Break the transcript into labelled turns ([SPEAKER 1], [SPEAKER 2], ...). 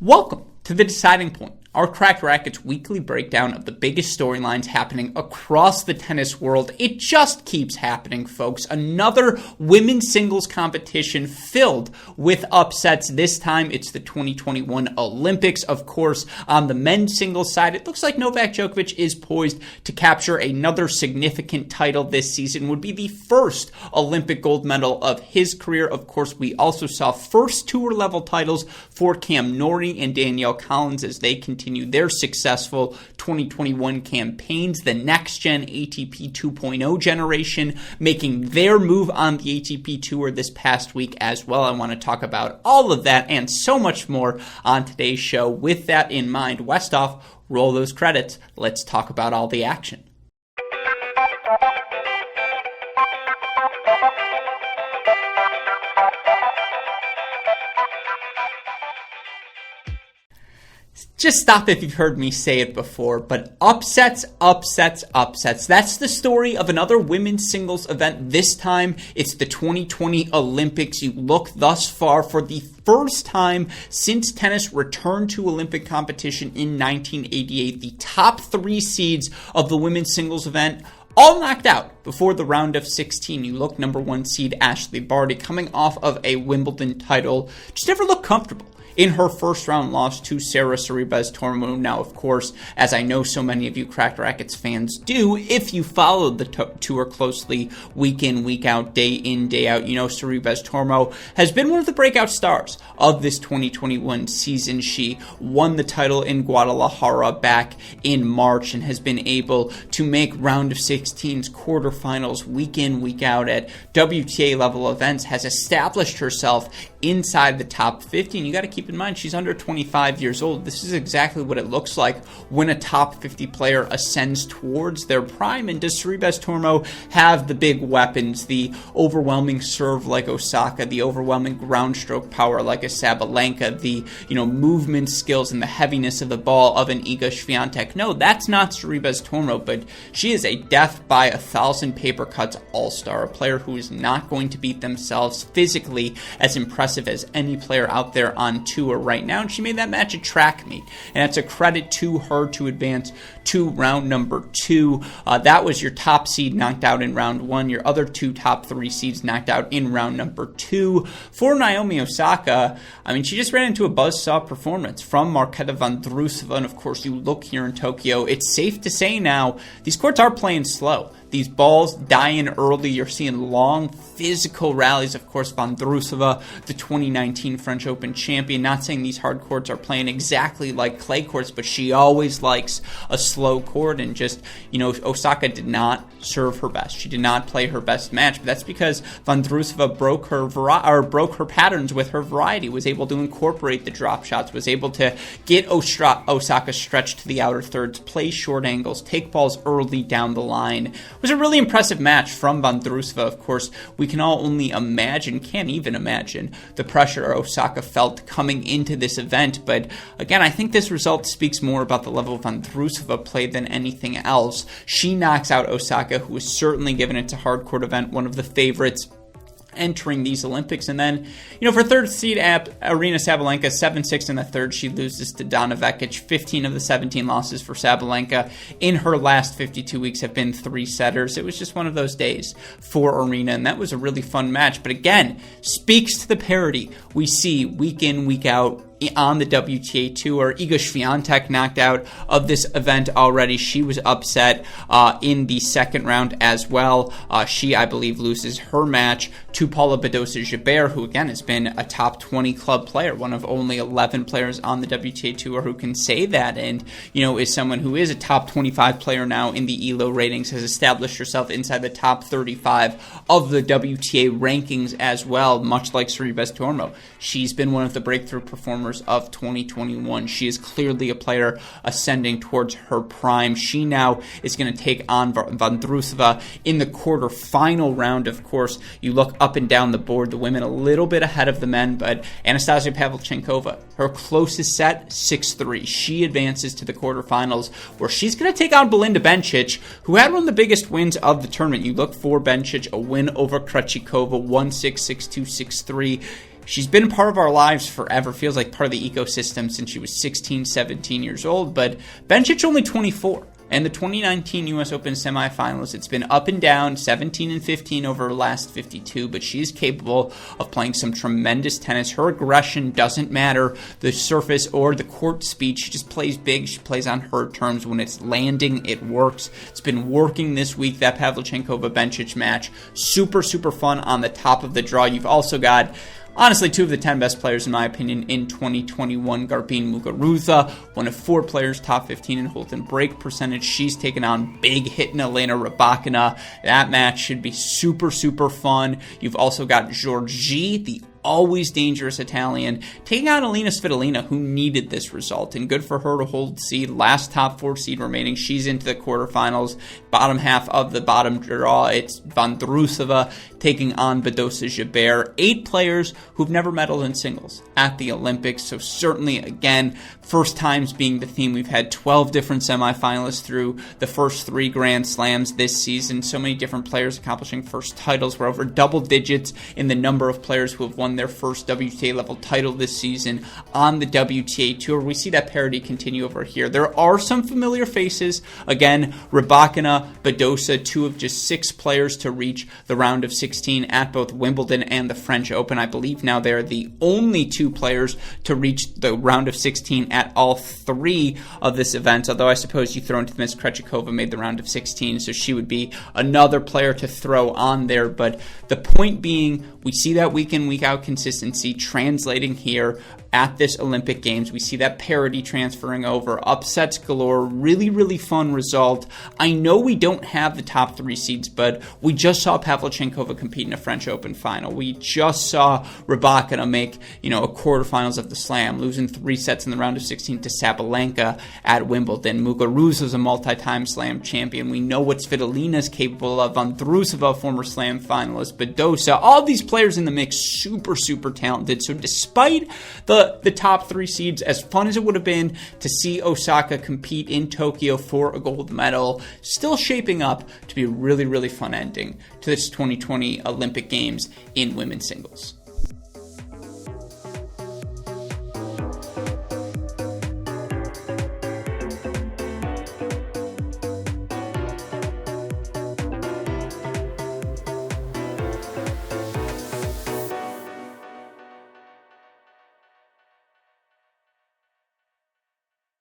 [SPEAKER 1] Welcome to The Deciding Point, our Cracked Racquets weekly breakdown of the biggest storylines happening across the tennis world. It just keeps happening, folks. Another women's singles competition filled with upsets. This time, it's the 2021 Olympics. Of course, on the men's singles side, it looks like Novak Djokovic is poised to capture another significant title this season. Would be the first Olympic gold medal of his career. Of course, we also saw first tour-level titles for Cam Norrie and Danielle Collins as they continue their successful 2021 campaigns. The next-gen ATP 2.0 generation making their move on the ATP Tour this past week as well. I want to talk about all of that and so much more on today's show. With that in mind, Westhoff, roll those credits. Let's talk about all the action. Just stop if you've heard me say it before, but upsets. That's the story of another women's singles event. This time, it's the 2020 Olympics. You look thus far for the first time since tennis returned to Olympic competition in 1988. The top three seeds of the women's singles event all knocked out before the round of 16. You look number one seed Ashley Barty coming off of a Wimbledon title. Just never looked comfortable in her first round loss to Sarah Sorribes Tormo. Now, of course, as I know so many of you Cracked Racquets fans do, if you followed the tour closely week in, week out, day out, you know Sorribes Tormo has been one of the breakout stars of this 2021 season. She won the title in Guadalajara back in March and has been able to make round of 16s, quarterfinals, week in, week out at WTA level events, has established herself inside the top 50. And you got to keep in mind, she's under 25 years old. This is exactly what it looks like when a top 50 player ascends towards their prime. And does Sorribes Tormo have the big weapons, the overwhelming serve like Osaka, the overwhelming ground stroke power like a Sabalenka, the movement skills and the heaviness of the ball of an Iga Swiatek? No, that's not Sorribes Tormo, but she is a death by 1,000 paper cuts all-star, a player who is not going to beat themselves physically as impressive as any player out there on tour right now, and she made that match a track meet, and it's a credit to her to advance to round number 2. That was your top seed knocked out in round 1, your other two top 3 seeds knocked out in round number 2. For Naomi Osaka, she just ran into a buzzsaw performance from Marketa Vondrousova, and of course you look here in Tokyo, it's safe to say now, these courts are playing slow. These balls die in early. You're seeing long physical rallies. Of course, Vondrousova, the 2019 French Open champion. Not saying these hard courts are playing exactly like clay courts, but she always likes a slow court. And just, Osaka did not serve her best. She did not play her best match. But that's because Vondrousova broke her patterns with her variety. Was able to incorporate the drop shots. Was able to get Osaka stretched to the outer thirds, play short angles, take balls early down the line. It was a really impressive match from Vondrousova. Of course, we can all only imagine, can't even imagine, the pressure Osaka felt coming into this event. But again, I think this result speaks more about the level Vondrousova played than anything else. She knocks out Osaka, who was certainly, given it's a hard court event, one of the favorites entering these Olympics. And then, for third seed Aryna Sabalenka, 7-6 in the third, she loses to Donna Vekic. 15 of the 17 losses for Sabalenka in her last 52 weeks have been 3-setters. It was just one of those days for Aryna, and that was a really fun match. But again, speaks to the parity we see week in, week out on the WTA Tour. Iga Swiatek knocked out of this event already. She was upset in the second round as well. She, I believe, loses her match to Paula Badosa-Gibert, who again has been a top 20 club player, one of only 11 players on the WTA Tour who can say that, and is someone who is a top 25 player now in the ELO ratings, has established herself inside the top 35 of the WTA rankings as well, much like Sorribes Tormo. She's been one of the breakthrough performers of 2021. She is clearly a player ascending towards her prime. She now is going to take on Vondrousova in the quarterfinal round. Of course, you look up and down the board, the women a little bit ahead of the men, but Anastasia Pavlyuchenkova, her closest set, 6-3. She advances to the quarterfinals, where she's going to take on Belinda Bencic, who had one of the biggest wins of the tournament. You look for Bencic, a win over Krejcikova, 1-6, 6-2, 6-3. she's been a part of our lives forever, feels like part of the ecosystem since she was 16, 17 years old, but Bencic only 24. And the 2019 U.S. Open semifinals, it's been up and down, 17 and 15 over her last 52, but she's capable of playing some tremendous tennis. Her aggression doesn't matter, the surface or the court speed. She just plays big. She plays on her terms. When it's landing, it works. It's been working this week, that Pavlyuchenkova-Bencic match. Super, super fun on the top of the draw. You've also got, honestly, 2 of the 10 best players, in my opinion, in 2021. Garbiñe Muguruza, one of 4 players, top 15 in hold and break percentage. She's taken on big hitting Elena Rybakina. That match should be super, super fun. You've also got Giorgi, the always dangerous Italian, taking out Alina Svitolina, who needed this result, and good for her to hold seed. Last top 4 seed remaining. She's into the quarterfinals. Bottom half of the bottom draw, it's Vondrousova taking on Badosa Gibert. 8 players who've never medaled in singles at the Olympics, so certainly, again, first times being the theme. We've had 12 different semifinalists through the first 3 Grand Slams this season. So many different players accomplishing first titles. We're over double digits in the number of players who have won their first WTA level title this season on the WTA Tour. We see that parity continue over here. There are some familiar faces. Again, Rybakina, Badosa, 2 of just 6 players to reach the round of 16 at both Wimbledon and the French Open. I believe now they're the only 2 players to reach the round of 16 at all 3 of this event, although I suppose you throw into the mix Krejcikova made the round of 16, so she would be another player to throw on there. But the point being, we see that week in, week out consistency translating here at this Olympic Games. We see that parity transferring over, upsets galore, really, really fun result. I know we don't have the top 3 seeds, but we just saw Pavlyuchenkova compete in a French Open final. We just saw Rybakina make, a quarterfinals of the Slam, losing 3 sets in the round of 16 to Sabalenka at Wimbledon. Muguruza is a multi-time Slam champion. We know what Svitolina is capable of. Vondrousova, former Slam finalist. Badosa, all these players in the mix, super, super talented. So despite the top 3 seeds, as fun as it would have been to see Osaka compete in Tokyo for a gold medal, still shaping up to be a really, really fun ending to this 2020 Olympic Games in women's singles.